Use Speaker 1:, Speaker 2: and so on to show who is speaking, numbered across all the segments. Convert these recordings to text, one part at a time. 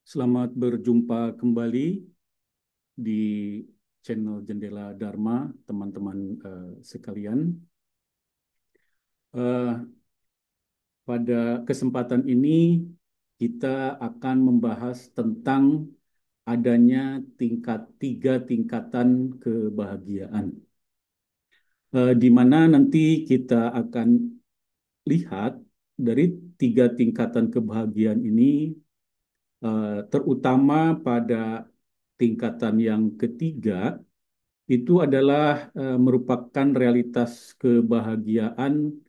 Speaker 1: Selamat berjumpa kembali di channel Jendela Dharma, teman-teman sekalian. Eh, Pada kesempatan ini kita akan membahas tentang adanya tiga tingkatan kebahagiaan, di mana nanti kita akan lihat dari tiga tingkatan kebahagiaan ini, terutama pada tingkatan yang ketiga. Itu adalah merupakan realitas kebahagiaan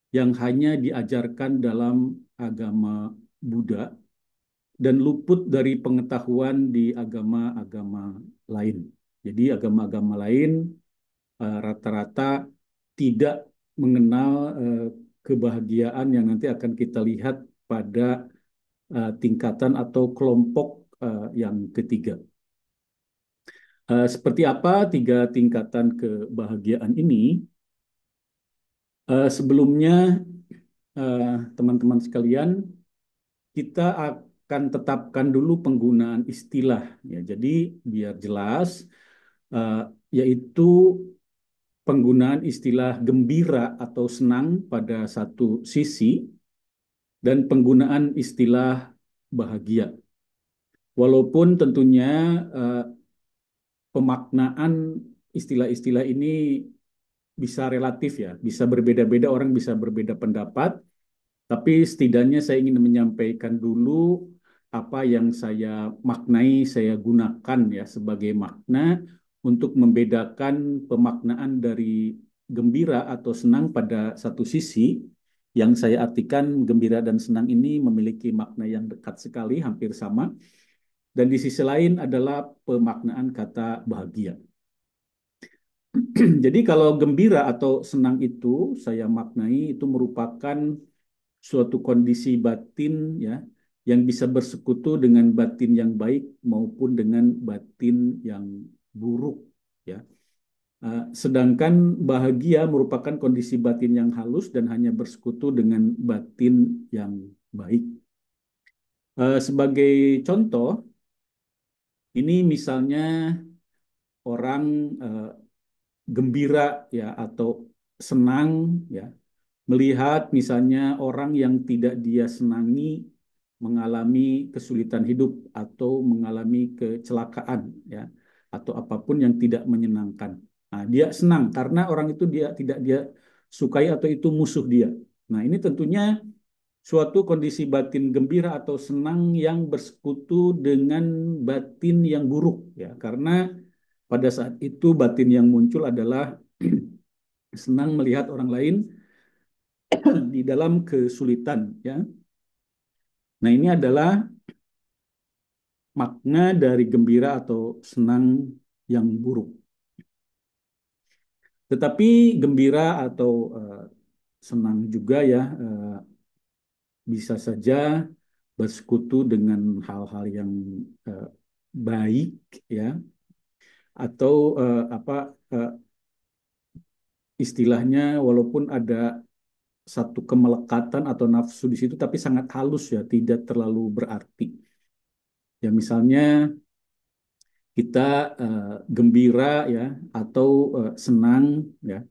Speaker 1: yang hanya diajarkan dalam agama Buddha dan luput dari pengetahuan di agama-agama lain. Jadi agama-agama lain rata-rata tidak mengenal kebahagiaan yang nanti akan kita lihat pada tingkatan atau kelompok yang ketiga. Seperti apa tiga tingkatan kebahagiaan ini? Sebelumnya, teman-teman sekalian, kita akan tetapkan dulu penggunaan istilah. Ya, jadi biar jelas, eh, yaitu penggunaan istilah gembira atau senang pada satu sisi dan penggunaan istilah bahagia. Walaupun tentunya eh, pemaknaan istilah-istilah ini bisa relatif ya, bisa berbeda-beda, orang bisa berbeda pendapat, tapi setidaknya saya ingin menyampaikan dulu apa yang saya maknai, saya gunakan ya sebagai makna untuk membedakan pemaknaan dari gembira atau senang pada satu sisi, yang saya artikan gembira dan senang ini memiliki makna yang dekat sekali, hampir sama, dan di sisi lain adalah pemaknaan kata bahagia. Jadi kalau gembira atau senang itu saya maknai itu merupakan suatu kondisi batin ya yang bisa bersekutu dengan batin yang baik maupun dengan batin yang buruk ya. Sedangkan bahagia merupakan kondisi batin yang halus dan hanya bersekutu dengan batin yang baik. Sebagai contoh, ini misalnya orang eh, gembira ya atau senang ya melihat misalnya orang yang tidak dia senangi mengalami kesulitan hidup atau mengalami kecelakaan ya atau apapun yang tidak menyenangkan. Nah, dia senang karena orang itu dia tidak dia sukai atau itu musuh dia. Nah, ini tentunya suatu kondisi batin gembira atau senang yang bersekutu dengan batin yang buruk ya karena pada saat itu batin yang muncul adalah senang melihat orang lain di dalam kesulitan ya. Nah, ini adalah makna dari gembira atau senang yang buruk. Tetapi gembira atau senang juga ya bisa saja bersekutu dengan hal-hal yang eh, baik ya atau apa eh, istilahnya walaupun ada satu kemelekatan atau nafsu di situ tapi sangat halus ya, tidak terlalu berarti. Ya misalnya kita gembira ya atau senang ya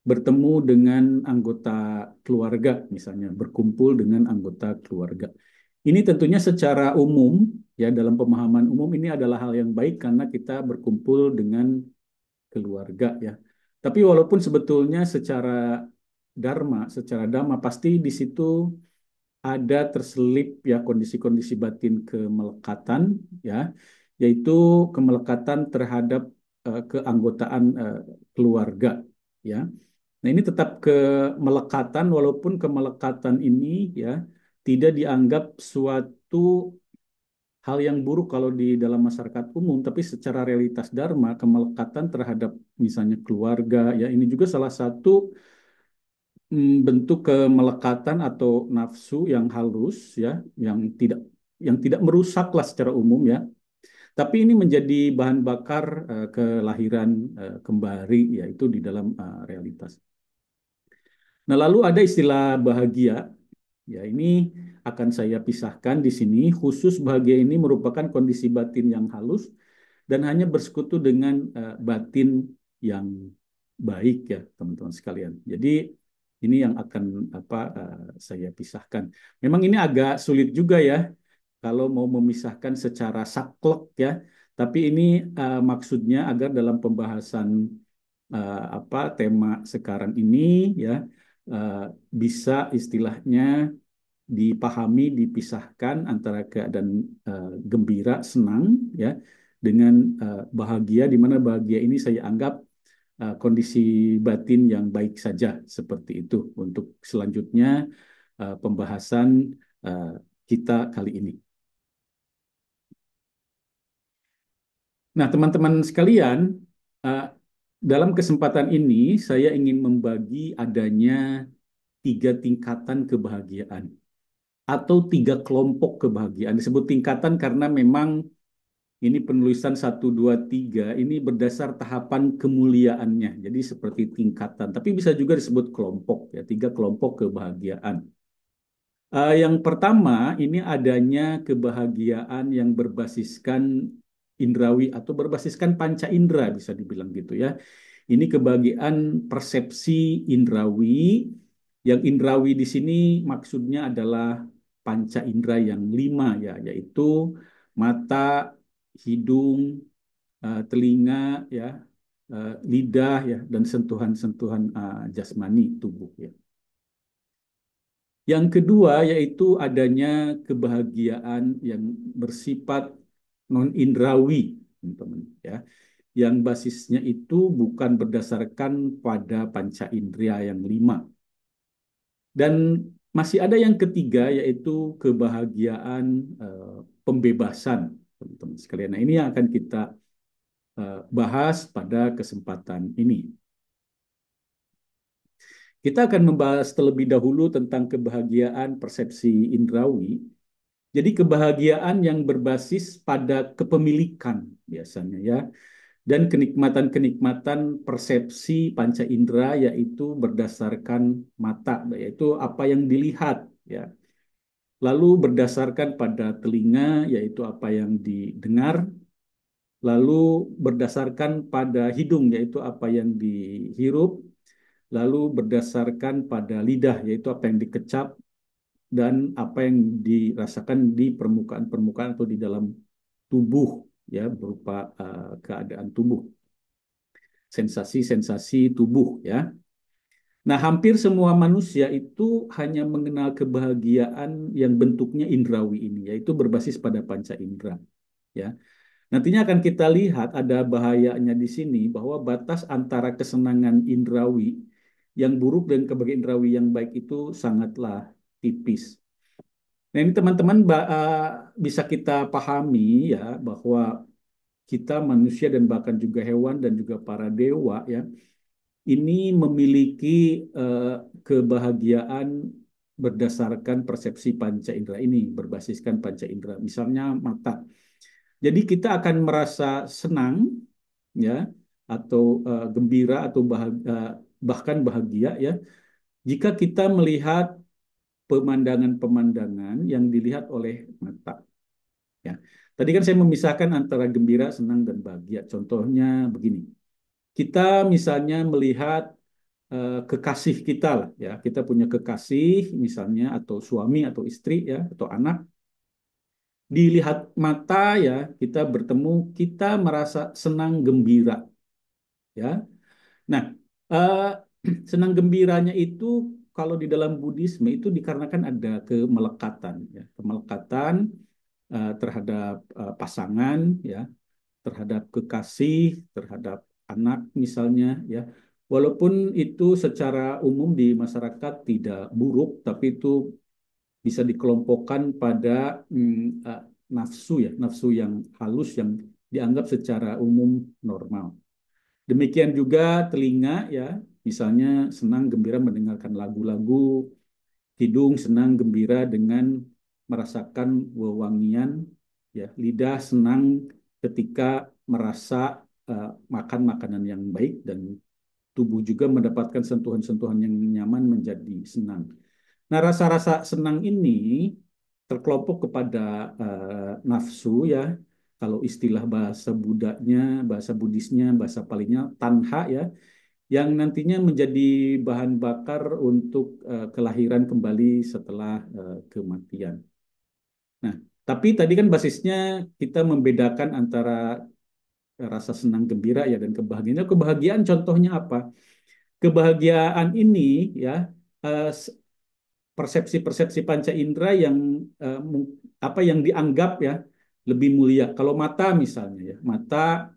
Speaker 1: bertemu dengan anggota keluarga misalnya berkumpul dengan anggota keluarga. Ini tentunya secara umum ya dalam pemahaman umum ini adalah hal yang baik karena kita berkumpul dengan keluarga ya. Tapi walaupun sebetulnya secara dhamma pasti di situ ada terselip ya kondisi-kondisi batin kemelekatan ya, yaitu kemelekatan terhadap keanggotaan keluarga ya. Nah, ini tetap kemelekatan walaupun kemelekatan ini ya tidak dianggap suatu hal yang buruk kalau di dalam masyarakat umum, tapi secara realitas dharma kemelekatan terhadap misalnya keluarga ya ini juga salah satu bentuk kemelekatan atau nafsu yang halus ya, yang tidak merusaklah secara umum ya. Tapi ini menjadi bahan bakar kelahiran kembali yaitu di dalam realitas. Nah, lalu ada istilah bahagia. Ya, ini akan saya pisahkan di sini. Khusus bahagia ini merupakan kondisi batin yang halus dan hanya bersekutu dengan batin yang baik ya teman-teman sekalian. Jadi ini yang akan saya pisahkan. Memang ini agak sulit juga ya kalau mau memisahkan secara saklek ya. Tapi ini maksudnya agar dalam pembahasan tema sekarang ini ya eh, bisa istilahnya dipahami, dipisahkan antara keadaan gembira, senang ya dengan bahagia, di mana bahagia ini saya anggap kondisi batin yang baik saja seperti itu untuk selanjutnya pembahasan eh, kita kali ini. Nah, teman-teman sekalian, eh, dalam kesempatan ini saya ingin membagi adanya tiga tingkatan kebahagiaan atau tiga kelompok kebahagiaan. Disebut tingkatan karena memang ini penulisan satu 2 3 ini berdasar tahapan kemuliaannya. Jadi seperti tingkatan, tapi bisa juga disebut kelompok ya, tiga kelompok kebahagiaan. Yang pertama ini adanya kebahagiaan yang berbasiskan indrawi atau berbasiskan panca indera bisa dibilang gitu ya. Ini kebahagiaan persepsi indrawi. Yang indrawi di sini maksudnya adalah panca indera yang lima ya, yaitu mata, hidung, telinga ya, lidah ya, dan sentuhan-sentuhan jasmani tubuh ya. Yang kedua yaitu adanya kebahagiaan yang bersifat non indrawi, teman-teman ya. Yang basisnya itu bukan berdasarkan pada panca indera yang lima. Dan masih ada yang ketiga yaitu kebahagiaan pembebasan, teman-teman sekalian. Nah, ini yang akan kita bahas pada kesempatan ini. Kita akan membahas terlebih dahulu tentang kebahagiaan persepsi indrawi. Jadi kebahagiaan yang berbasis pada kepemilikan biasanya ya, dan kenikmatan-kenikmatan persepsi panca indera yaitu berdasarkan mata, yaitu apa yang dilihat ya. Lalu berdasarkan pada telinga yaitu apa yang didengar, lalu berdasarkan pada hidung yaitu apa yang dihirup, lalu berdasarkan pada lidah yaitu apa yang dikecap dan apa yang dirasakan di permukaan-permukaan atau di dalam tubuh ya berupa keadaan tubuh, sensasi-sensasi tubuh ya. Nah, hampir semua manusia itu hanya mengenal kebahagiaan yang bentuknya indrawi ini, yaitu berbasis pada panca indera. Ya, nantinya akan kita lihat ada bahayanya di sini bahwa batas antara kesenangan indrawi yang buruk dan kebahagiaan indrawi yang baik itu sangatlah tipis. Nah, ini teman-teman bisa kita pahami ya bahwa kita manusia dan bahkan juga hewan dan juga para dewa ya ini memiliki eh, kebahagiaan berdasarkan persepsi panca indera ini, berbasiskan panca indera. Misalnya mata. Jadi kita akan merasa senang ya atau gembira atau bahkan bahagia ya jika kita melihat pemandangan-pemandangan yang dilihat oleh mata ya. Tadi kan saya memisahkan antara gembira, senang dan bahagia. Contohnya begini. Kita misalnya melihat kekasih kita lah ya, kita punya kekasih misalnya atau suami atau istri ya atau anak, dilihat mata ya kita bertemu, kita merasa senang gembira ya. Nah, eh, senang gembiranya itu kalau di dalam Buddhisme itu dikarenakan ada kemelekatan ya, kemelekatan terhadap pasangan ya, terhadap kekasih, terhadap anak misalnya ya. Walaupun itu secara umum di masyarakat tidak buruk, tapi itu bisa dikelompokkan pada nafsu ya, nafsu yang halus yang dianggap secara umum normal. Demikian juga telinga ya, misalnya senang gembira mendengarkan lagu-lagu, hidung senang gembira dengan merasakan wewangian, ya, lidah senang ketika merasa makan makanan yang baik dan tubuh juga mendapatkan sentuhan-sentuhan yang nyaman menjadi senang. Nah, rasa-rasa senang ini terkelompok kepada nafsu ya. Kalau istilah bahasa Budanya, bahasa Buddhisnya, bahasa palinya tanha ya, yang nantinya menjadi bahan bakar untuk kelahiran kembali setelah kematian. Nah, tapi tadi kan basisnya kita membedakan antara rasa senang gembira ya dan kebahagiaan. Kebahagiaan contohnya apa? Kebahagiaan ini ya eh, persepsi-persepsi panca indera yang apa yang dianggap ya lebih mulia. Kalau mata misalnya ya, mata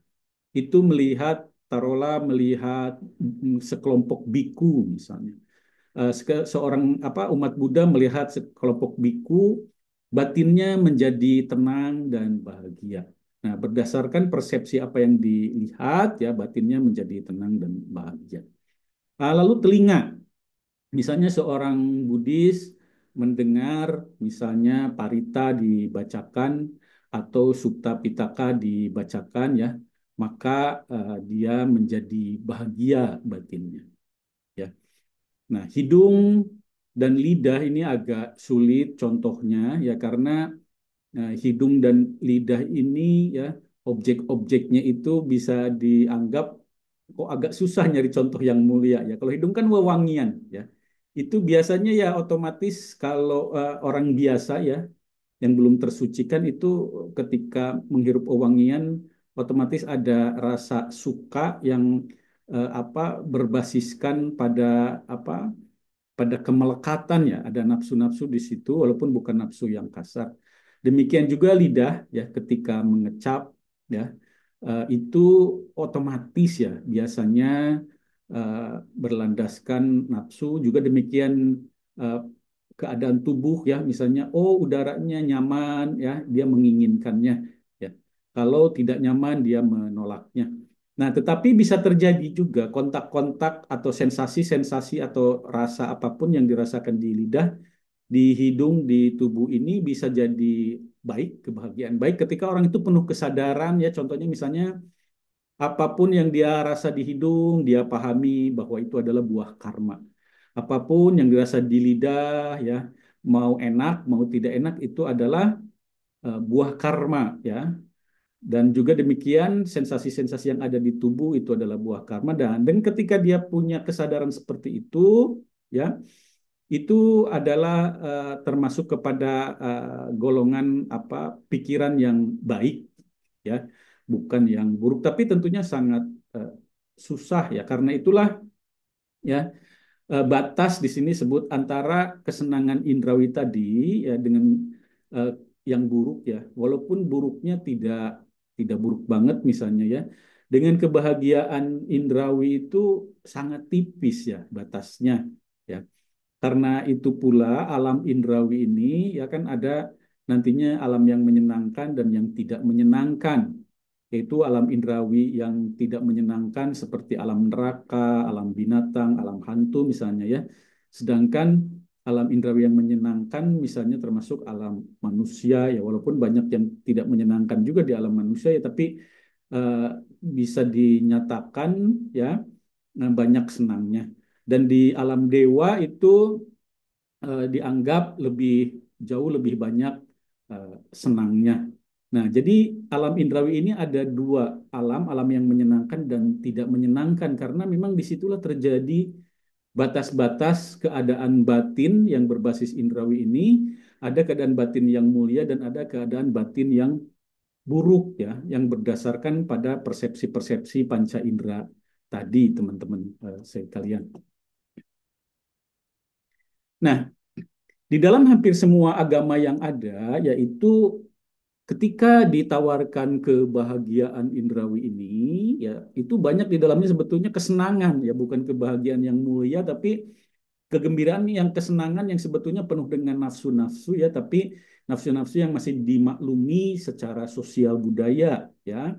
Speaker 1: itu melihat taruhlah melihat sekelompok biku misalnya. Seorang apa umat Buddha melihat sekelompok biku, batinnya menjadi tenang dan bahagia. Nah, berdasarkan persepsi apa yang dilihat ya batinnya menjadi tenang dan bahagia. Lalu telinga. Misalnya seorang Buddhis mendengar misalnya Parita dibacakan atau Sutta Pitaka dibacakan ya, maka dia menjadi bahagia batinnya ya. Nah, hidung dan lidah ini agak sulit contohnya ya karena hidung dan lidah ini ya objek-objeknya itu bisa dianggap kok agak susah nyari contoh yang mulia ya. Kalau hidung kan wewangian ya. Itu biasanya ya otomatis kalau orang biasa ya yang belum tersucikan itu ketika menghirup wewangian otomatis ada rasa suka yang apa berbasiskan pada apa pada kemelekatan ya, ada nafsu-nafsu di situ walaupun bukan nafsu yang kasar. Demikian juga lidah ya ketika mengecap ya itu otomatis ya biasanya eh, berlandaskan nafsu juga demikian eh, keadaan tubuh ya misalnya oh udaranya nyaman ya dia menginginkannya ya. Kalau tidak nyaman dia menolaknya. Nah, tetapi bisa terjadi juga kontak-kontak atau sensasi-sensasi atau rasa apapun yang dirasakan di lidah, di hidung, di tubuh ini bisa jadi baik, kebahagiaan baik ketika orang itu penuh kesadaran ya. Contohnya misalnya apapun yang dia rasa di hidung, dia pahami bahwa itu adalah buah karma. Apapun yang dirasa di lidah ya, mau enak, mau tidak enak itu adalah buah karma ya. Dan juga demikian sensasi-sensasi yang ada di tubuh itu adalah buah karma dan ketika dia punya kesadaran seperti itu ya itu adalah termasuk kepada golongan apa pikiran yang baik ya bukan yang buruk tapi tentunya sangat eh, susah ya karena itulah ya batas di sini sebut antara kesenangan indrawi tadi ya dengan eh, yang buruk ya, walaupun buruknya tidak buruk banget misalnya ya, dengan kebahagiaan indrawi itu sangat tipis ya batasnya ya. Karena itu pula alam indrawi ini ya kan ada nantinya alam yang menyenangkan dan yang tidak menyenangkan yaitu alam indrawi yang tidak menyenangkan seperti alam neraka, alam binatang, alam hantu misalnya ya. Sedangkan alam indrawi yang menyenangkan misalnya termasuk alam manusia ya walaupun banyak yang tidak menyenangkan juga di alam manusia ya tapi eh, bisa dinyatakan ya banyak senangnya. Dan di alam dewa itu dianggap lebih jauh lebih banyak eh, senangnya. Nah, jadi alam indrawi ini ada dua alam, alam yang menyenangkan dan tidak menyenangkan karena memang disitulah terjadi batas-batas keadaan batin yang berbasis indrawi ini, ada keadaan batin yang mulia dan ada keadaan batin yang buruk ya, yang berdasarkan pada persepsi-persepsi panca indera tadi, teman-teman sekalian. Nah, di dalam hampir semua agama yang ada, yaitu ketika ditawarkan kebahagiaan indrawi ini, ya itu banyak di dalamnya sebetulnya kesenangan, ya bukan kebahagiaan yang mulia, tapi kegembiraan yang kesenangan yang sebetulnya penuh dengan nafsu-nafsu, ya, tapi nafsu-nafsu yang masih dimaklumi secara sosial budaya, ya.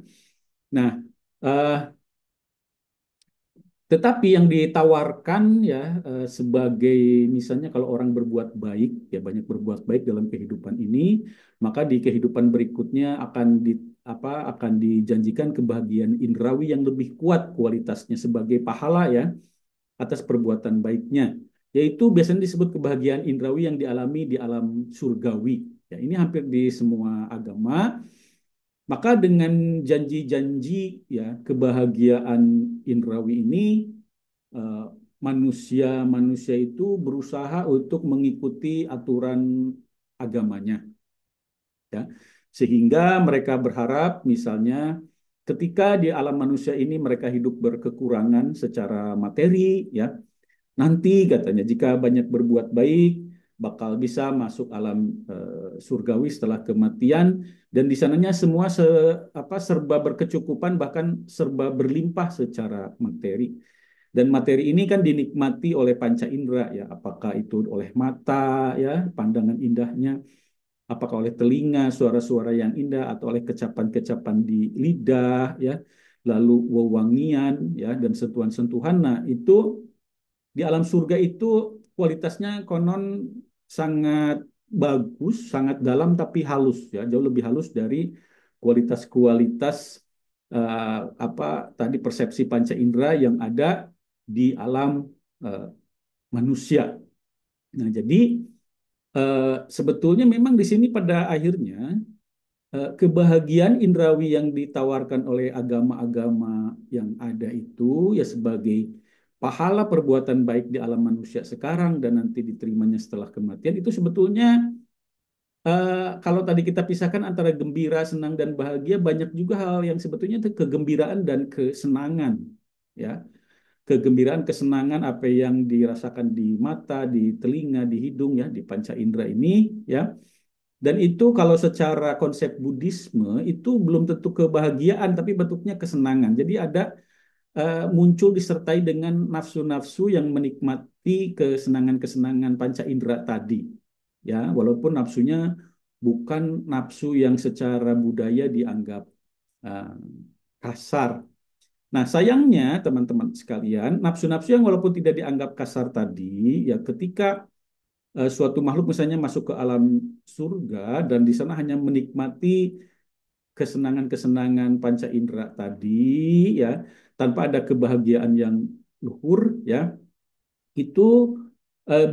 Speaker 1: Nah, eh, tetapi yang ditawarkan ya sebagai misalnya kalau orang berbuat baik ya banyak berbuat baik dalam kehidupan ini maka di kehidupan berikutnya akan dijanjikan kebahagiaan indrawi yang lebih kuat kualitasnya sebagai pahala ya atas perbuatan baiknya yaitu biasanya disebut kebahagiaan indrawi yang dialami di alam surgawi Ya, ini hampir di semua agama. Maka dengan janji-janji ya kebahagiaan indrawi ini, eh, manusia-manusia itu berusaha untuk mengikuti aturan agamanya, ya. Sehingga mereka berharap misalnya ketika di alam manusia ini mereka hidup berkekurangan secara materi, ya, nanti katanya jika banyak berbuat baik bakal bisa masuk alam surgawi setelah kematian, dan di sananya semua serba berkecukupan, bahkan serba berlimpah secara materi. Dan materi ini kan dinikmati oleh panca indera, ya, apakah itu oleh mata, ya, pandangan indahnya, apakah oleh telinga, suara-suara yang indah, atau oleh kecapan-kecapan di lidah, ya, lalu wewangian, ya, dan sentuhan-sentuhan. Nah, itu di alam surga itu kualitasnya konon sangat bagus, sangat dalam tapi halus, ya, jauh lebih halus dari kualitas-kualitas eh, apa tadi persepsi panca indera yang ada di alam eh, manusia. Nah, jadi sebetulnya memang di sini pada akhirnya kebahagiaan indrawi yang ditawarkan oleh agama-agama yang ada itu ya sebagai pahala perbuatan baik di alam manusia sekarang dan nanti diterimanya setelah kematian, itu sebetulnya kalau tadi kita pisahkan antara gembira, senang dan bahagia, banyak juga hal yang sebetulnya itu kegembiraan dan kesenangan, ya. Kegembiraan, kesenangan apa yang dirasakan di mata, di telinga, di hidung, ya, di panca indera ini, ya. Dan itu kalau secara konsep Buddhisme itu belum tentu kebahagiaan, tapi bentuknya kesenangan. Jadi ada muncul disertai dengan nafsu-nafsu yang menikmati kesenangan-kesenangan panca indera tadi. Ya, walaupun nafsunya bukan nafsu yang secara budaya dianggap eh, kasar. Nah, sayangnya teman-teman sekalian, nafsu-nafsu yang walaupun tidak dianggap kasar tadi, ya ketika suatu makhluk misalnya masuk ke alam surga dan di sana hanya menikmati kesenangan-kesenangan panca indera tadi, ya, tanpa ada kebahagiaan yang luhur, ya, itu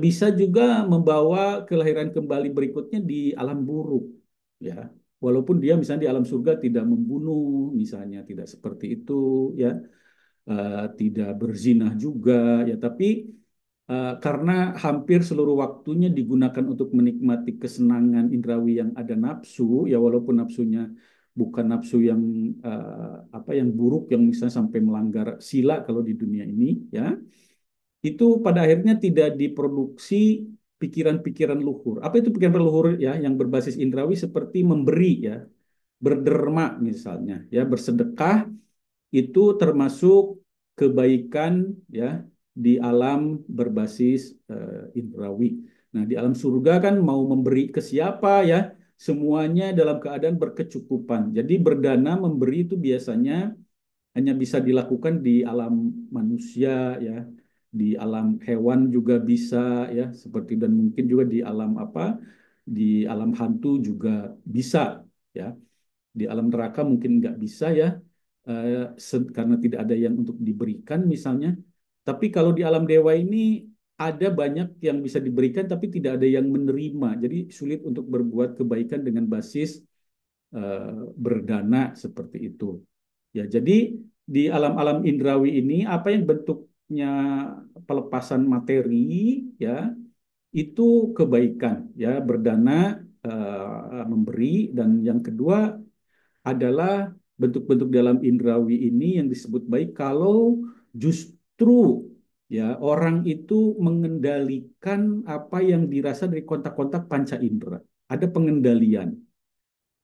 Speaker 1: bisa juga membawa kelahiran kembali berikutnya di alam buruk, ya, walaupun dia misalnya di alam surga tidak membunuh, misalnya tidak seperti itu, ya, tidak berzinah juga, ya, tapi karena hampir seluruh waktunya digunakan untuk menikmati kesenangan indrawi yang ada nafsu, ya, walaupun nafsunya bukan nafsu yang yang buruk, yang misalnya sampai melanggar sila kalau di dunia ini, ya, itu pada akhirnya tidak diproduksi pikiran-pikiran luhur. Apa itu pikiran luhur, ya, yang berbasis indrawi seperti memberi, ya, berderma misalnya, ya, bersedekah, itu termasuk kebaikan, ya, di alam berbasis indrawi. Nah, di alam surga kan mau memberi ke siapa, ya, semuanya dalam keadaan berkecukupan. Jadi berdana memberi itu biasanya hanya bisa dilakukan di alam manusia, ya, di alam hewan juga bisa, ya, seperti, dan mungkin juga di alam di alam hantu juga bisa, ya. Di alam neraka mungkin nggak bisa, ya, karena tidak ada yang untuk diberikan misalnya. Tapi kalau di alam dewa ini ada banyak yang bisa diberikan tapi tidak ada yang menerima. Jadi sulit untuk berbuat kebaikan dengan basis berdana seperti itu. Ya, jadi di alam-alam indrawi ini apa yang bentuknya pelepasan materi, ya, itu kebaikan, ya, berdana, memberi. Dan yang kedua adalah bentuk-bentuk dalam indrawi ini yang disebut baik kalau justru, ya, orang itu mengendalikan apa yang dirasa dari kontak-kontak panca indera. Ada pengendalian.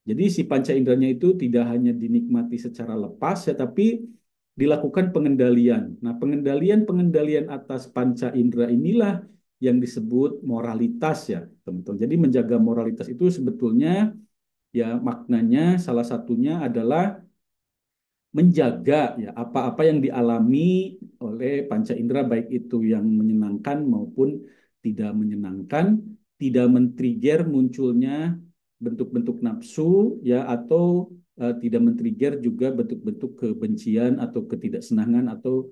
Speaker 1: Jadi si panca inderanya itu tidak hanya dinikmati secara lepas, ya, tapi dilakukan pengendalian. Nah, pengendalian-pengendalian atas panca indera inilah yang disebut moralitas, ya, teman-teman. Jadi menjaga moralitas itu sebetulnya, ya, maknanya salah satunya adalah menjaga, ya, apa-apa yang dialami oleh panca indera, baik itu yang menyenangkan maupun tidak menyenangkan, tidak men-trigger munculnya bentuk-bentuk nafsu, ya, atau tidak men-trigger juga bentuk-bentuk kebencian atau ketidaksenangan atau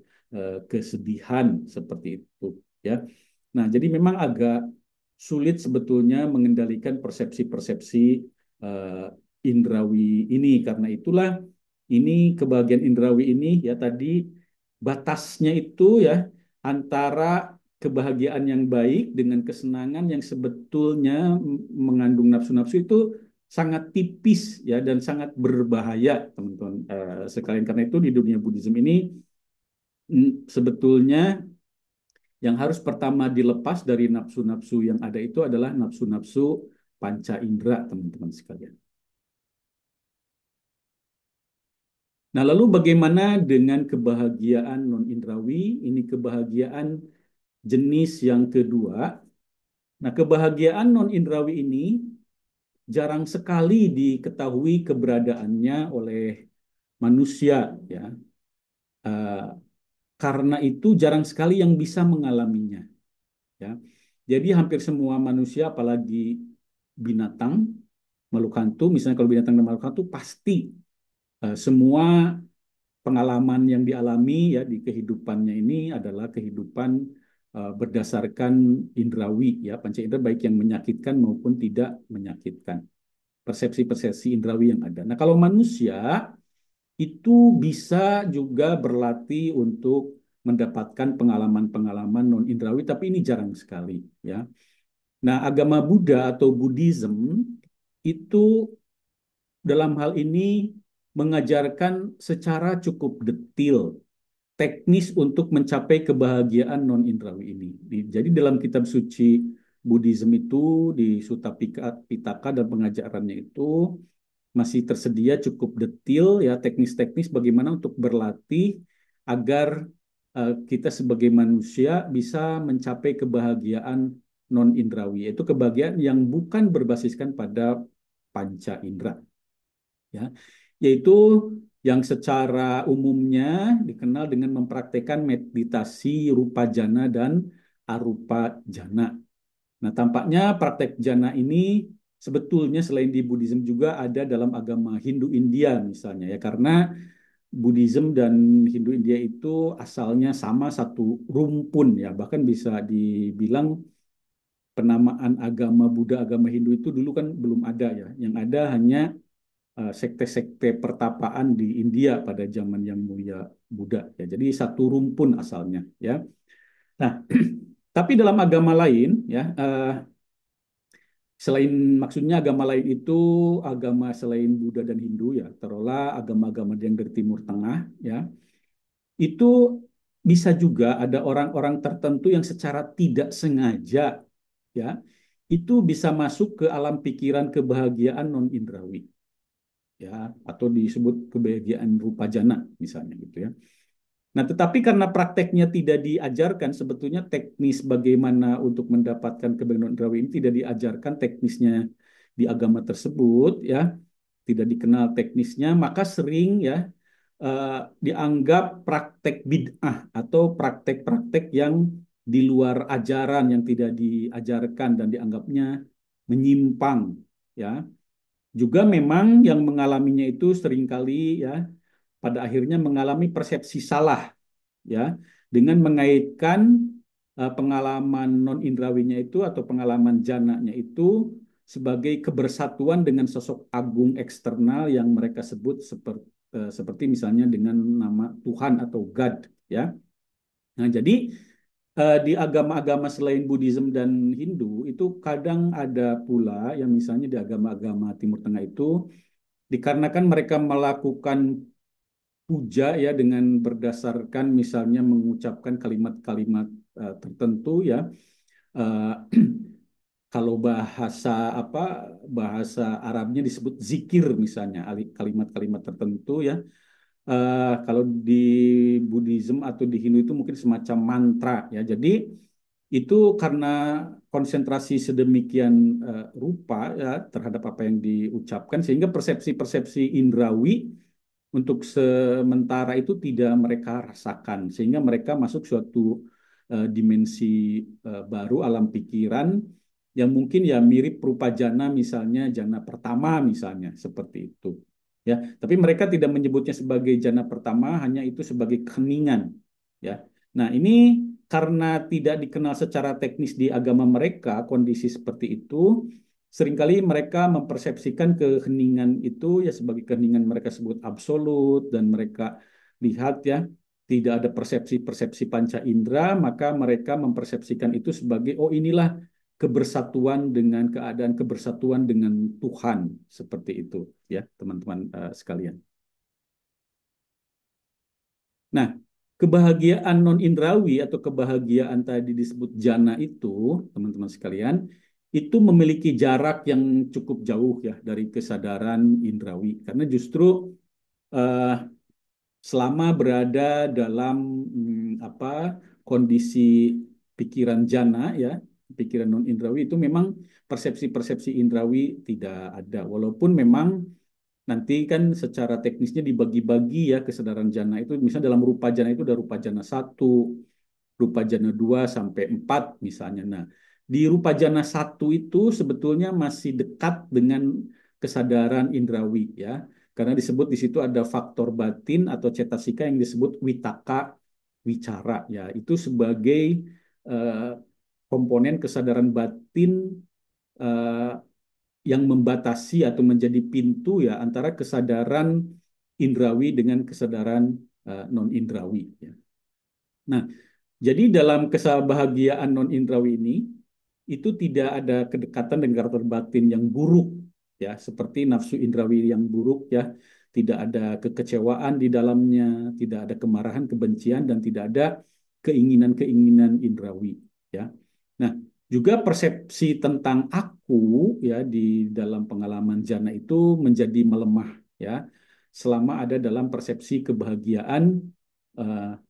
Speaker 1: kesedihan seperti itu, ya. Nah, jadi memang agak sulit sebetulnya mengendalikan persepsi-persepsi eh, indrawi ini. Karena itulah ini kebahagiaan indrawi ini ya tadi batasnya itu ya antara kebahagiaan yang baik dengan kesenangan yang sebetulnya mengandung nafsu-nafsu itu sangat tipis ya dan sangat berbahaya teman-teman sekalian. Karena itu di dunia Buddhism ini sebetulnya yang harus pertama dilepas dari nafsu-nafsu yang ada itu adalah nafsu-nafsu panca indera, teman-teman sekalian. Nah, lalu bagaimana dengan kebahagiaan non-indrawi? Ini kebahagiaan jenis yang kedua. Nah, kebahagiaan non-indrawi ini jarang sekali diketahui keberadaannya oleh manusia, ya. Eh, karena itu jarang sekali yang bisa mengalaminya, ya. Jadi hampir semua manusia, apalagi binatang, makhluk hantu, misalnya kalau binatang dan makhluk hantu pasti semua pengalaman yang dialami ya di kehidupannya ini adalah kehidupan berdasarkan indrawi ya panca indera baik yang menyakitkan maupun tidak menyakitkan persepsi-persepsi indrawi yang ada. Nah, kalau manusia itu bisa juga berlatih untuk mendapatkan pengalaman-pengalaman non indrawi tapi ini jarang sekali ya. Nah, agama Buddha atau Buddhism itu dalam hal ini mengajarkan secara cukup detail teknis untuk mencapai kebahagiaan non indrawi ini. Jadi dalam kitab suci Buddhism itu di Sutta Pitaka dan pengajarannya itu masih tersedia cukup detail ya teknis-teknis bagaimana untuk berlatih agar kita sebagai manusia bisa mencapai kebahagiaan non indrawi yaitu kebahagiaan yang bukan berbasiskan pada panca indera ya yaitu yang secara umumnya dikenal dengan mempraktekkan meditasi rupa jana dan arupa jana. Nah, tampaknya praktek jana ini sebetulnya selain di Buddhism juga ada dalam agama Hindu India misalnya ya karena Buddhism dan Hindu India itu asalnya sama satu rumpun ya bahkan bisa dibilang penamaan agama Buddha agama Hindu itu dulu kan belum ada ya yang ada hanya sekte-sekte pertapaan di India pada zaman yang mulia Buddha ya. Jadi satu rumpun asalnya ya. Nah, tapi dalam agama lain ya selain maksudnya agama lain itu agama selain Buddha dan Hindu ya, taruhlah agama-agama yang dari Timur Tengah ya. Itu bisa juga ada orang-orang tertentu yang secara tidak sengaja ya itu bisa masuk ke alam pikiran kebahagiaan non indrawi ya atau disebut kebahagiaan rupa jana misalnya gitu ya. Nah, tetapi karena prakteknya tidak diajarkan sebetulnya teknis bagaimana untuk mendapatkan kebahagiaan indrawi ini tidak diajarkan teknisnya di agama tersebut ya, tidak dikenal teknisnya, maka sering ya dianggap praktek bid'ah atau praktek-praktek yang di luar ajaran yang tidak diajarkan dan dianggapnya menyimpang ya. Juga memang yang mengalaminya itu seringkali ya pada akhirnya mengalami persepsi salah ya dengan mengaitkan pengalaman non indrawinya itu atau pengalaman jananya itu sebagai kebersatuan dengan sosok agung eksternal yang mereka sebut seperti misalnya dengan nama Tuhan atau God ya. Nah, jadi di agama-agama selain Buddhism dan Hindu itu kadang ada pula yang misalnya di agama-agama Timur Tengah itu dikarenakan mereka melakukan puja ya dengan berdasarkan misalnya mengucapkan kalimat-kalimat tertentu ya. Eh, kalau bahasa apa bahasa Arabnya disebut zikir misalnya kalimat-kalimat tertentu ya. Kalau di Buddhism atau di Hindu itu mungkin semacam mantra ya. Jadi itu karena konsentrasi sedemikian rupa ya terhadap apa yang diucapkan sehingga persepsi-persepsi indrawi untuk sementara itu tidak mereka rasakan sehingga mereka masuk suatu dimensi baru alam pikiran yang mungkin ya mirip rupa jana misalnya jana pertama misalnya seperti itu ya tapi mereka tidak menyebutnya sebagai jana pertama hanya itu sebagai keheningan ya nah ini karena tidak dikenal secara teknis di agama mereka, kondisi seperti itu, seringkali mereka mempersepsikan keheningan itu ya sebagai keheningan mereka sebut absolut dan mereka lihat ya tidak ada persepsi-persepsi panca indera, maka mereka mempersepsikan itu sebagai oh inilah kebersatuan dengan keadaan kebersatuan dengan Tuhan seperti itu ya teman-teman sekalian. Nah, kebahagiaan non indrawi atau kebahagiaan tadi disebut jana itu, teman-teman sekalian, itu memiliki jarak yang cukup jauh ya dari kesadaran indrawi. Karena justru eh, selama berada dalam apa kondisi pikiran jana ya, pikiran non indrawi itu memang persepsi-persepsi indrawi tidak ada. Walaupun memang nanti kan secara teknisnya dibagi-bagi ya kesadaran jana itu misalnya dalam rupa jana itu ada rupa jana satu, rupa jana 2 sampai 4 misalnya. Nah, di rupa jana satu itu sebetulnya masih dekat dengan kesadaran indrawi ya. Karena disebut di situ ada faktor batin atau cetasika yang disebut witaka wicara ya. Itu sebagai eh, komponen kesadaran batin eh, yang membatasi atau menjadi pintu ya antara kesadaran indrawi dengan kesadaran non indrawi ya. Nah, jadi dalam kebahagiaan non indrawi ini itu tidak ada kedekatan dengan karakter batin yang buruk ya, seperti nafsu indrawi yang buruk ya. Tidak ada kekecewaan di dalamnya, tidak ada kemarahan, kebencian dan tidak ada keinginan-keinginan indrawi ya. Nah, juga persepsi tentang aku ya di dalam pengalaman jana itu menjadi melemah ya selama ada dalam persepsi kebahagiaan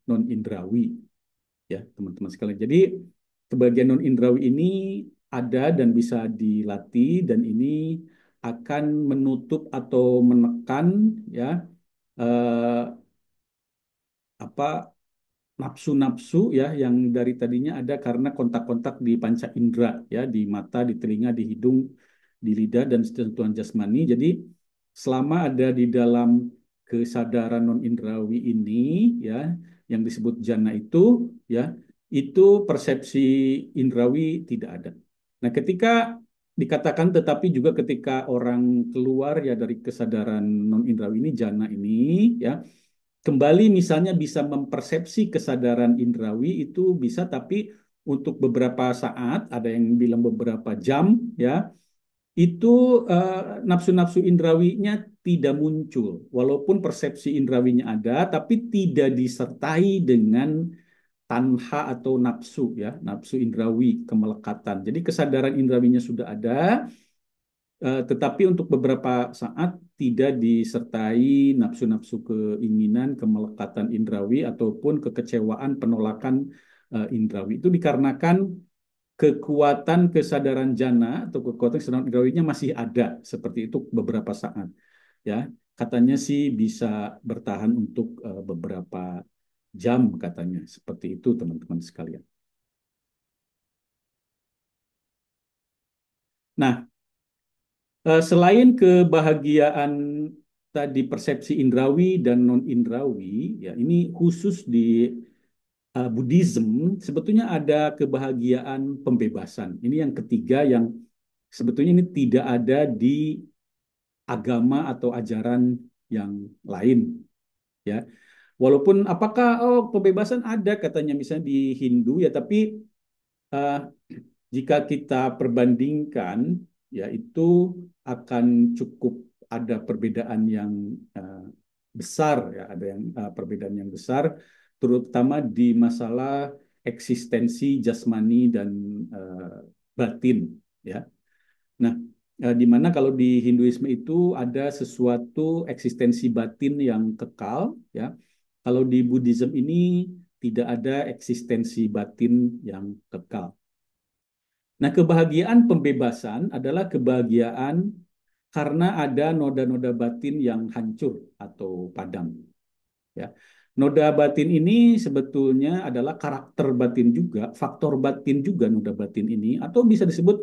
Speaker 1: non indrawi ya teman-teman sekalian. Jadi kebahagiaan non indrawi ini ada dan bisa dilatih dan ini akan menutup atau menekan ya eh, apa nafsu-nafsu ya yang dari tadinya ada karena kontak-kontak di panca indera ya di mata, di telinga, di hidung, di lidah dan sentuhan jasmani. Jadi selama ada di dalam kesadaran non indrawi ini ya yang disebut jana itu ya itu persepsi indrawi tidak ada. Nah, ketika dikatakan tetapi juga ketika orang keluar ya dari kesadaran non indrawi ini jana ini ya kembali misalnya bisa mempersepsi kesadaran indrawi itu bisa tapi untuk beberapa saat ada yang bilang beberapa jam ya itu eh, nafsu-nafsu indrawinya tidak muncul walaupun persepsi indrawinya ada tapi tidak disertai dengan tanha atau nafsu ya nafsu indrawi kemelekatan jadi kesadaran indrawinya sudah ada tetapi untuk beberapa saat tidak disertai nafsu-nafsu keinginan, kemelekatan indrawi ataupun kekecewaan, penolakan indrawi. Itu dikarenakan kekuatan kesadaran jana atau kekuatan kesadaran indrawinya masih ada seperti itu beberapa saat. Ya, katanya sih bisa bertahan untuk beberapa jam katanya. Seperti itu teman-teman sekalian. Nah, selain kebahagiaan tadi persepsi indrawi dan non indrawi, ya ini khusus di Buddhism sebetulnya ada kebahagiaan pembebasan. Ini yang ketiga yang sebetulnya ini tidak ada di agama atau ajaran yang lain, ya. Walaupun apakah oh pembebasan ada katanya misalnya di Hindu ya, tapi eh, jika kita perbandingkan, ya itu akan cukup ada perbedaan yang eh, besar, ya ada yang perbedaan yang besar, terutama di masalah eksistensi jasmani dan eh, batin, ya. Nah, di mana kalau di Hinduisme itu ada sesuatu eksistensi batin yang kekal, ya. Kalau di Buddhism ini tidak ada eksistensi batin yang kekal. Nah, kebahagiaan pembebasan adalah kebahagiaan karena ada noda-noda batin yang hancur atau padam. Ya, noda batin ini sebetulnya adalah karakter batin juga, faktor batin juga noda batin ini, atau bisa disebut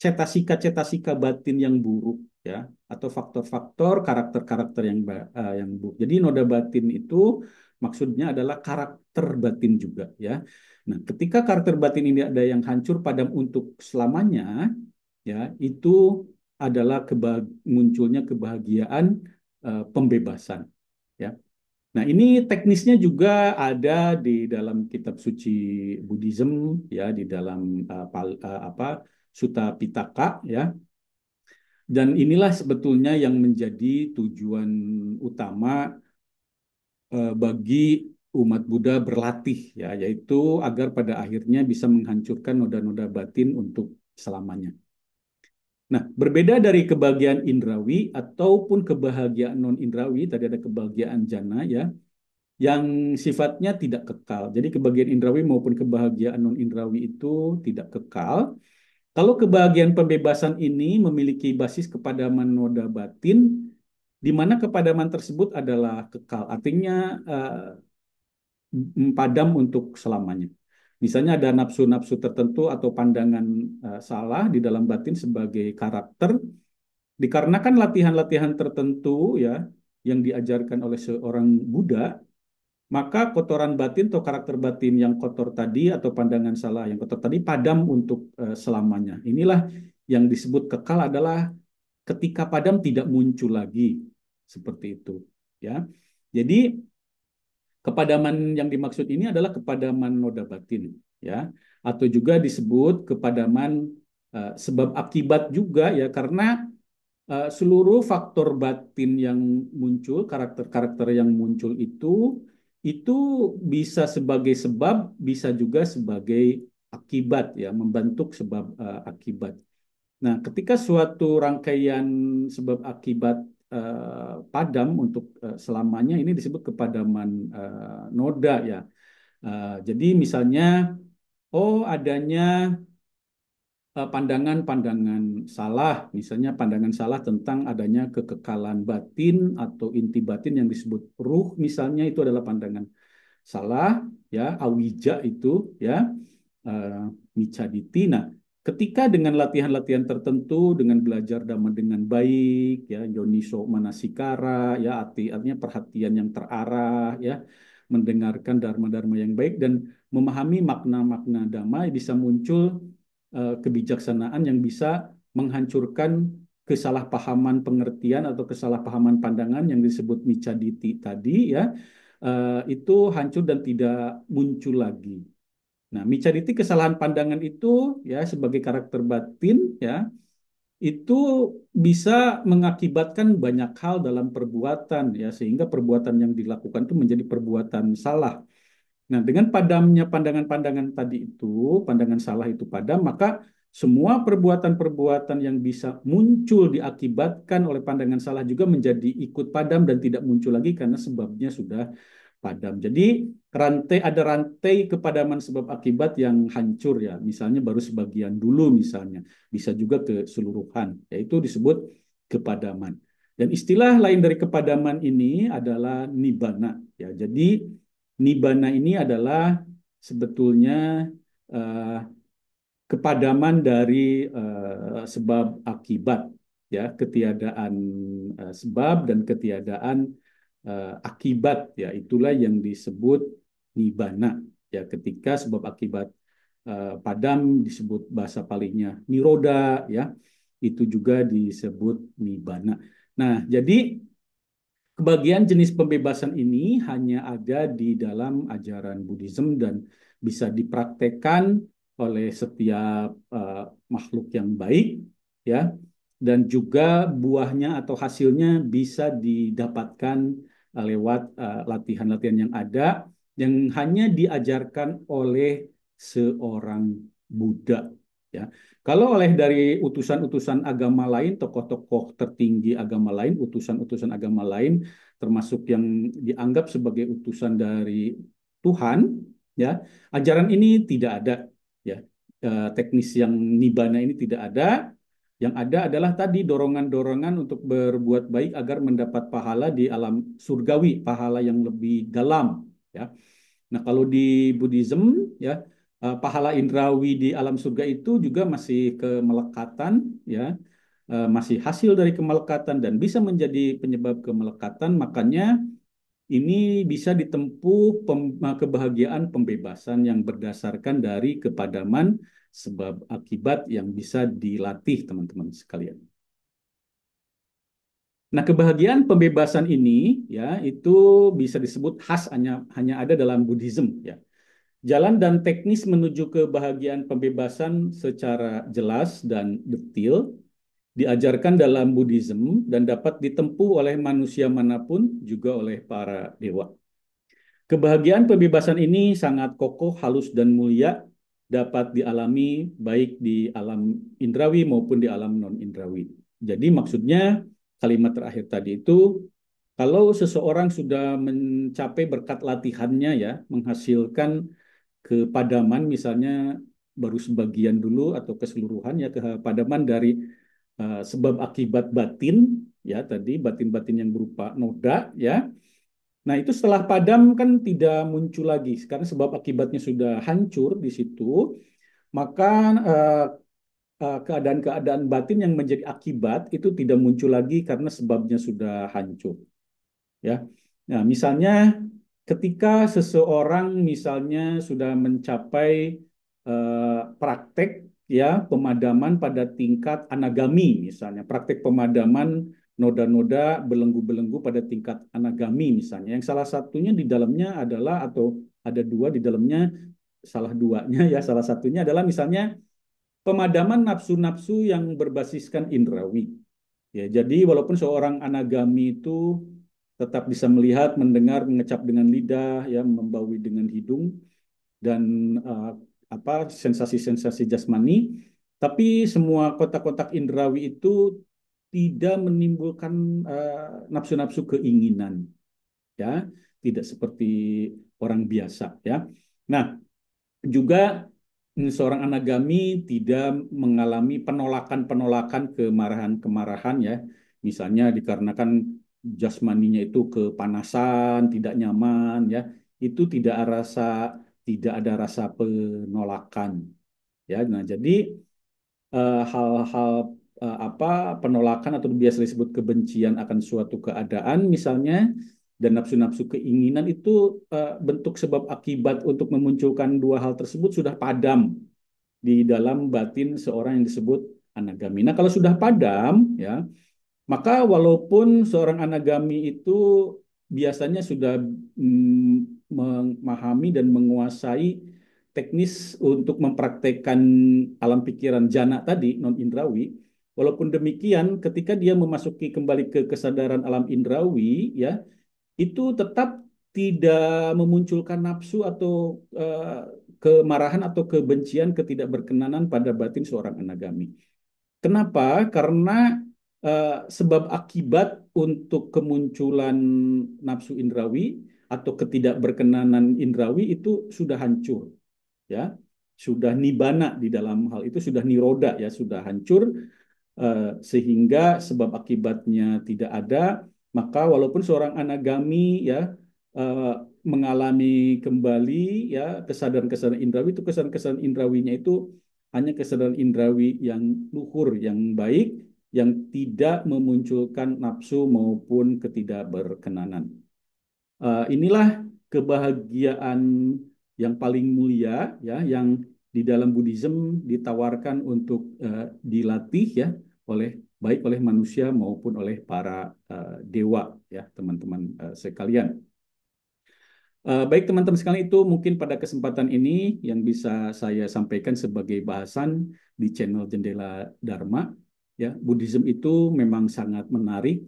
Speaker 1: cetasika-cetasika batin yang buruk, ya, atau faktor-faktor karakter-karakter yang buruk. Jadi noda batin itu maksudnya adalah karakter batin juga ya. Nah, ketika karakter batin ini ada yang hancur padam untuk selamanya, ya itu adalah munculnya kebahagiaan pembebasan. Ya. Nah, ini teknisnya juga ada di dalam kitab suci Buddhism ya, di dalam apa Sutta Pitaka ya. Dan inilah sebetulnya yang menjadi tujuan utama bagi umat Buddha berlatih ya, yaitu agar pada akhirnya bisa menghancurkan noda-noda batin untuk selamanya. Nah, berbeda dari kebahagiaan indrawi ataupun kebahagiaan non indrawi, tadi ada kebahagiaan jana ya, yang sifatnya tidak kekal. Jadi kebahagiaan indrawi maupun kebahagiaan non indrawi itu tidak kekal. Kalau kebahagiaan pembebasan ini memiliki basis kepadaman noda batin, di mana kepadaman tersebut adalah kekal. Artinya padam untuk selamanya. Misalnya ada nafsu-nafsu tertentu atau pandangan salah di dalam batin sebagai karakter, dikarenakan latihan-latihan tertentu ya yang diajarkan oleh seorang Buddha, maka kotoran batin atau karakter batin yang kotor tadi atau pandangan salah yang kotor tadi padam untuk selamanya. Inilah yang disebut kekal adalah ketika padam tidak muncul lagi seperti itu ya. Jadi kepadaman yang dimaksud ini adalah kepadaman noda batin ya, atau juga disebut kepadaman sebab akibat juga ya, karena seluruh faktor batin yang muncul, karakter-karakter yang muncul itu bisa sebagai sebab, bisa juga sebagai akibat ya, membentuk sebab akibat. Nah, ketika suatu rangkaian sebab akibat padam untuk selamanya, ini disebut kepadaman noda ya. Jadi misalnya, oh adanya pandangan-pandangan salah, misalnya pandangan salah tentang adanya kekekalan batin atau inti batin yang disebut ruh, misalnya itu adalah pandangan salah, ya, awija itu, ya, uh, micaditi. Nah, ketika dengan latihan-latihan tertentu, dengan belajar dhamma dengan baik, ya, yoniso manasikara, ya, artinya perhatian yang terarah, ya, mendengarkan dharma-dharma yang baik dan memahami makna-makna dhamma, bisa muncul kebijaksanaan yang bisa menghancurkan kesalahpahaman pengertian atau kesalahpahaman pandangan yang disebut micaditi tadi ya, itu hancur dan tidak muncul lagi. Nah, micaditi kesalahan pandangan itu ya sebagai karakter batin ya, itu bisa mengakibatkan banyak hal dalam perbuatan ya, sehingga perbuatan yang dilakukan itu menjadi perbuatan salah. Nah, dengan padamnya pandangan-pandangan tadi itu, pandangan salah itu padam, maka semua perbuatan-perbuatan yang bisa muncul diakibatkan oleh pandangan salah juga menjadi ikut padam dan tidak muncul lagi karena sebabnya sudah padam. Jadi ada rantai kepadaman sebab akibat yang hancur ya. Misalnya baru sebagian dulu misalnya, bisa juga keseluruhan, yaitu disebut kepadaman. Dan istilah lain dari kepadaman ini adalah nibbana ya. Jadi nibbana ini adalah sebetulnya eh, kepadaman dari sebab akibat ya, ketiadaan sebab dan ketiadaan akibat ya, itulah yang disebut nibbana ya, ketika sebab akibat padam disebut bahasa palingnya niroda ya, itu juga disebut nibbana. Nah, jadi kebagian jenis pembebasan ini hanya ada di dalam ajaran Buddhism dan bisa dipraktekkan oleh setiap makhluk yang baik ya, dan juga buahnya atau hasilnya bisa didapatkan lewat latihan-latihan yang ada yang hanya diajarkan oleh seorang Buddha ya. Kalau oleh dari utusan-utusan agama lain, tokoh-tokoh tertinggi agama lain, utusan-utusan agama lain, termasuk yang dianggap sebagai utusan dari Tuhan, ya, ajaran ini tidak ada, ya. Teknis yang nibbana ini tidak ada. Yang ada adalah tadi dorongan-dorongan untuk berbuat baik agar mendapat pahala di alam surgawi, pahala yang lebih dalam, ya. Nah, kalau di Buddhism, ya, pahala indrawi di alam surga itu juga masih kemelekatan, ya, masih hasil dari kemelekatan dan bisa menjadi penyebab kemelekatan. Makanya Ini bisa ditempuh kebahagiaan pembebasan yang berdasarkan dari kepadaman sebab akibat yang bisa dilatih, teman-teman sekalian. Nah, kebahagiaan pembebasan ini ya itu bisa disebut khas hanya ada dalam Buddhism ya. Jalan dan teknis menuju kebahagiaan pembebasan secara jelas dan detil diajarkan dalam Buddhism dan dapat ditempuh oleh manusia manapun juga oleh para dewa. Kebahagiaan pembebasan ini sangat kokoh, halus, dan mulia, dapat dialami baik di alam indrawi maupun di alam non-indrawi. Jadi maksudnya kalimat terakhir tadi itu, kalau seseorang sudah mencapai berkat latihannya ya, menghasilkan kepadaman misalnya baru sebagian dulu atau keseluruhan ya kepadaman dari sebab akibat batin ya tadi batin-batin yang berupa noda ya. Nah, itu setelah padam kan tidak muncul lagi. Karena sebab akibatnya sudah hancur di situ, maka keadaan-keadaan batin yang menjadi akibat itu tidak muncul lagi karena sebabnya sudah hancur. Ya, nah misalnya ketika seseorang misalnya sudah mencapai praktek ya pemadaman pada tingkat anagami misalnya, praktek pemadaman noda-noda belenggu-belenggu pada tingkat anagami misalnya, yang salah satunya di dalamnya adalah atau ada dua di dalamnya, salah duanya ya salah satunya adalah misalnya pemadaman nafsu-nafsu yang berbasiskan indrawi. Ya, jadi walaupun seorang anagami itu tetap bisa melihat, mendengar, mengecap dengan lidah, ya, membawi dengan hidung dan uh, apa sensasi-sensasi jasmani, tapi semua kotak-kotak indrawi itu tidak menimbulkan nafsu-nafsu keinginan, ya, tidak seperti orang biasa, ya. Nah, juga seorang anagami tidak mengalami penolakan-penolakan kemarahan-kemarahan ya. Misalnya dikarenakan jasmaninya itu kepanasan, tidak nyaman ya. Itu tidak ada rasa penolakan ya. Nah, jadi hal-hal apa penolakan atau biasa disebut kebencian akan suatu keadaan misalnya dan nafsu-nafsu keinginan itu bentuk sebab akibat untuk memunculkan dua hal tersebut sudah padam di dalam batin seorang yang disebut anagami. Nah, kalau sudah padam ya, maka walaupun seorang anagami itu biasanya sudah memahami dan menguasai teknis untuk mempraktekkan alam pikiran jana tadi, non indrawi, walaupun demikian ketika dia memasuki kembali ke kesadaran alam indrawi ya, itu tetap tidak memunculkan nafsu atau kemarahan atau kebencian, ketidakberkenanan pada batin seorang anagami. Kenapa? Karena sebab akibat untuk kemunculan nafsu indrawi atau ketidakberkenanan indrawi itu sudah hancur, ya, sudah nibana di dalam hal itu, sudah niroda, ya, sudah hancur, sehingga sebab akibatnya tidak ada. Maka walaupun seorang anagami ya eh, mengalami kembali ya kesadaran-kesadaran indrawi, itu kesadaran-kesadaran indrawinya itu hanya kesadaran indrawi yang luhur, yang baik, yang tidak memunculkan nafsu maupun ketidakberkenanan. Inilah kebahagiaan yang paling mulia ya, yang di dalam Buddhism ditawarkan untuk dilatih ya oleh baik oleh manusia maupun oleh para dewa ya, teman-teman sekalian. Baik teman-teman sekalian, itu mungkin pada kesempatan ini yang bisa saya sampaikan sebagai bahasan di channel Jendela Dharma. Ya, Buddhism itu memang sangat menarik.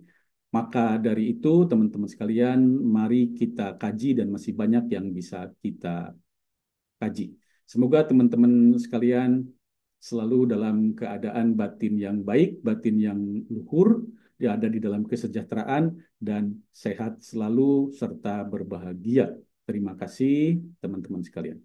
Speaker 1: Maka dari itu teman-teman sekalian, mari kita kaji dan masih banyak yang bisa kita kaji. Semoga teman-teman sekalian selalu dalam keadaan batin yang baik, batin yang luhur, dia ada di dalam kesejahteraan dan sehat selalu serta berbahagia. Terima kasih teman-teman sekalian.